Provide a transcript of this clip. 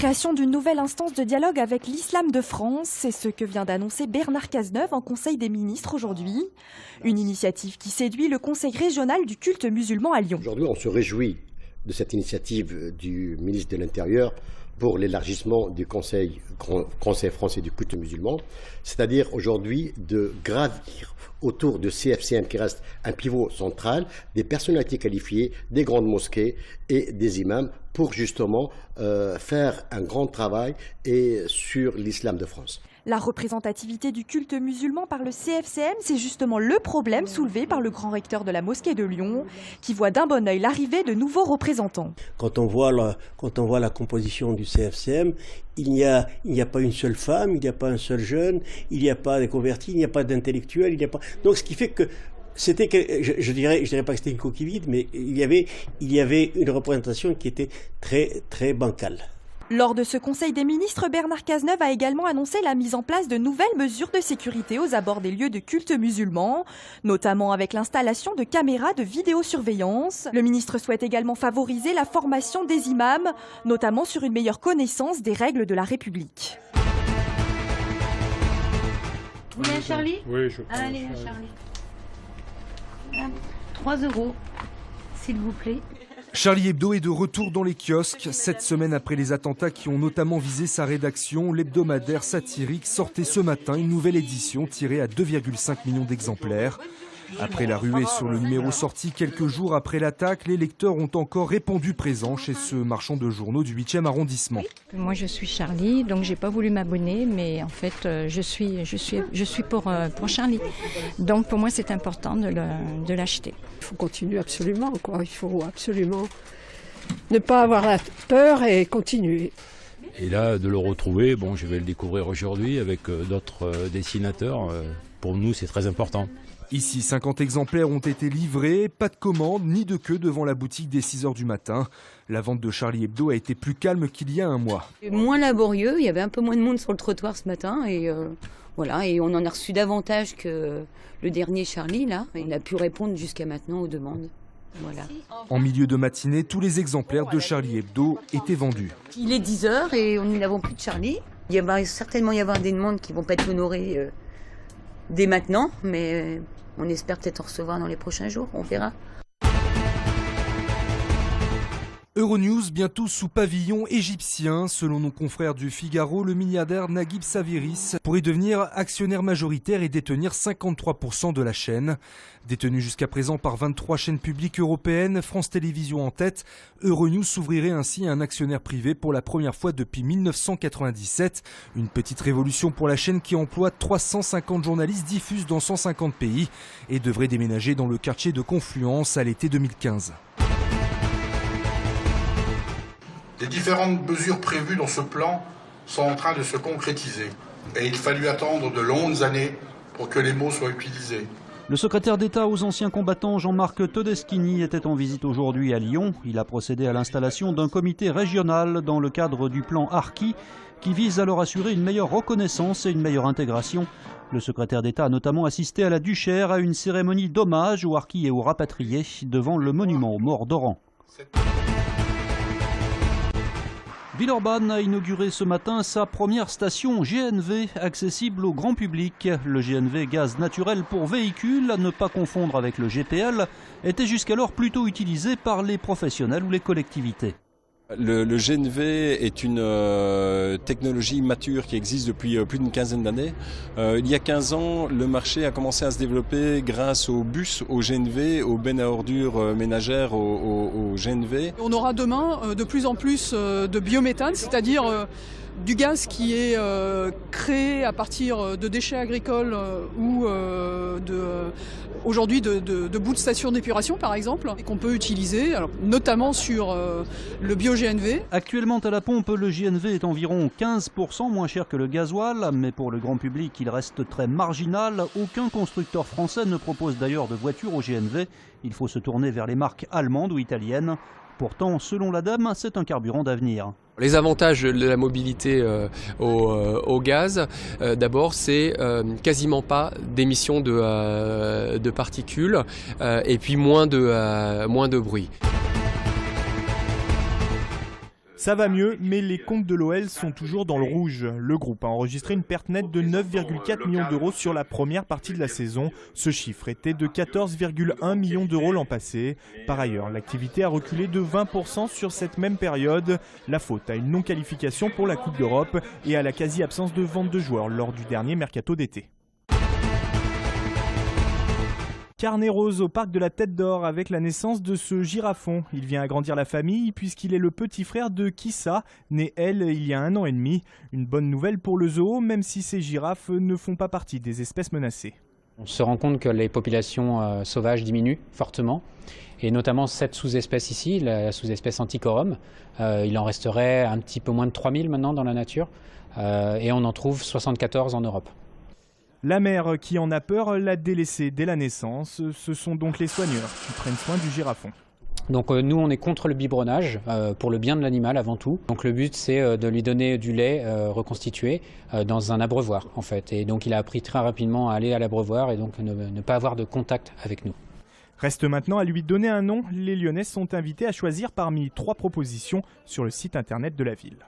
Création d'une nouvelle instance de dialogue avec l'islam de France, c'est ce que vient d'annoncer Bernard Cazeneuve en Conseil des ministres aujourd'hui. Une initiative qui séduit le Conseil régional du culte musulman à Lyon. Aujourd'hui, on se réjouit de cette initiative du ministre de l'Intérieur pour l'élargissement du Conseil français du culte musulman, c'est-à-dire aujourd'hui de gravir autour de CFCM qui reste un pivot central, des personnalités qualifiées, des grandes mosquées et des imams pour justement faire un grand travail sur l'islam de France. La représentativité du culte musulman par le CFCM, c'est justement le problème soulevé par le grand recteur de la mosquée de Lyon, qui voit d'un bon œil l'arrivée de nouveaux représentants. Quand on voit la composition du CFCM, il n'y a pas une seule femme, il n'y a pas un seul jeune, il n'y a pas de convertis, il n'y a pas d'intellectuels, il n'y a pas. Donc ce qui fait que c'était, je dirais pas que c'était une coquille vide, mais il y avait une représentation qui était très très bancale. Lors de ce Conseil des ministres, Bernard Cazeneuve a également annoncé la mise en place de nouvelles mesures de sécurité aux abords des lieux de culte musulmans, notamment avec l'installation de caméras de vidéosurveillance. Le ministre souhaite également favoriser la formation des imams, notamment sur une meilleure connaissance des règles de la République. Vous voulez un Charlie? Oui, je prends. Allez, un Charlie. 3 €, s'il vous plaît. Charlie Hebdo est de retour dans les kiosques. 7 semaines après les attentats qui ont notamment visé sa rédaction, l'hebdomadaire satirique sortait ce matin une nouvelle édition tirée à 2,5 millions d'exemplaires. Après la ruée sur le numéro sorti quelques jours après l'attaque, les lecteurs ont encore répondu présent chez ce marchand de journaux du 8e arrondissement. Moi je suis Charlie, donc j'ai pas voulu m'abonner, mais en fait je suis pour Charlie. Donc pour moi c'est important de l'acheter. Il faut continuer absolument, quoi. Il faut absolument ne pas avoir la peur et continuer. Et là, de le retrouver, bon, je vais le découvrir aujourd'hui avec d'autres dessinateurs. Pour nous, c'est très important. Ici, 50 exemplaires ont été livrés, pas de commande ni de queue devant la boutique dès 6 h du matin. La vente de Charlie Hebdo a été plus calme qu'il y a un mois. Moins laborieux, il y avait un peu moins de monde sur le trottoir ce matin et voilà, et on en a reçu davantage que le dernier Charlie là. Il a pu répondre jusqu'à maintenant aux demandes. Voilà. En milieu de matinée, tous les exemplaires de Charlie Hebdo étaient vendus. Il est 10 h et nous n'avons plus de Charlie. Il va certainement y avoir des demandes qui ne vont pas être honorées dès maintenant, mais on espère peut-être en recevoir dans les prochains jours, on verra. Euronews bientôt sous pavillon égyptien. Selon nos confrères du Figaro, le milliardaire Naguib Sawiris pourrait devenir actionnaire majoritaire et détenir 53% de la chaîne. Détenu jusqu'à présent par 23 chaînes publiques européennes, France Télévisions en tête, Euronews s'ouvrirait ainsi à un actionnaire privé pour la première fois depuis 1997. Une petite révolution pour la chaîne qui emploie 350 journalistes diffusés dans 150 pays et devrait déménager dans le quartier de Confluence à l'été 2015. Les différentes mesures prévues dans ce plan sont en train de se concrétiser. Et il fallut attendre de longues années pour que les mots soient utilisés. Le secrétaire d'État aux anciens combattants Jean-Marc Todeschini était en visite aujourd'hui à Lyon. Il a procédé à l'installation d'un comité régional dans le cadre du plan Harkis qui vise à leur assurer une meilleure reconnaissance et une meilleure intégration. Le secrétaire d'État a notamment assisté à la Duchère à une cérémonie d'hommage aux Harkis et aux rapatriés devant le monument aux morts d'Oran. Villeurbanne a inauguré ce matin sa première station GNV accessible au grand public. Le GNV gaz naturel pour véhicules, à ne pas confondre avec le GPL, était jusqu'alors plutôt utilisé par les professionnels ou les collectivités. Le GNV est une technologie mature qui existe depuis plus d'une quinzaine d'années. Il y a 15 ans, le marché a commencé à se développer grâce aux bus, au GNV, aux bennes à ordures ménagères au GNV. On aura demain de plus en plus de biométhane, c'est-à-dire du gaz qui est créé à partir de déchets agricoles ou aujourd'hui de bouts de stations d'épuration par exemple, et qu'on peut utiliser alors, notamment sur le bio-GNV. Actuellement à la pompe, le GNV est environ 15% moins cher que le gasoil, mais pour le grand public il reste très marginal. Aucun constructeur français ne propose d'ailleurs de voiture au GNV. Il faut se tourner vers les marques allemandes ou italiennes. Pourtant, selon l'ADEME, c'est un carburant d'avenir. Les avantages de la mobilité au gaz, d'abord, c'est quasiment pas d'émissions de particules et puis moins de bruit. Ça va mieux, mais les comptes de l'OL sont toujours dans le rouge. Le groupe a enregistré une perte nette de 9,4 millions d'euros sur la première partie de la saison. Ce chiffre était de 14,1 millions d'euros l'an passé. Par ailleurs, l'activité a reculé de 20% sur cette même période. La faute à une non-qualification pour la Coupe d'Europe et à la quasi-absence de vente de joueurs lors du dernier mercato d'été. Carnet rose au parc de la Tête d'Or avec la naissance de ce girafon. Il vient agrandir la famille puisqu'il est le petit frère de Kissa, née elle il y a 1 an et demi. Une bonne nouvelle pour le zoo, même si ces girafes ne font pas partie des espèces menacées. On se rend compte que les populations sauvages diminuent fortement, et notamment cette sous-espèce ici, la sous-espèce Anticorum. Il en resterait un petit peu moins de 3000 maintenant dans la nature, et on en trouve 74 en Europe. La mère qui en a peur l'a délaissé dès la naissance. Ce sont donc les soigneurs qui prennent soin du girafon. Donc nous on est contre le biberonnage pour le bien de l'animal avant tout. Donc le but c'est de lui donner du lait reconstitué dans un abreuvoir en fait. Et donc il a appris très rapidement à aller à l'abreuvoir et donc ne pas avoir de contact avec nous. Reste maintenant à lui donner un nom. Les Lyonnais sont invités à choisir parmi 3 propositions sur le site internet de la ville.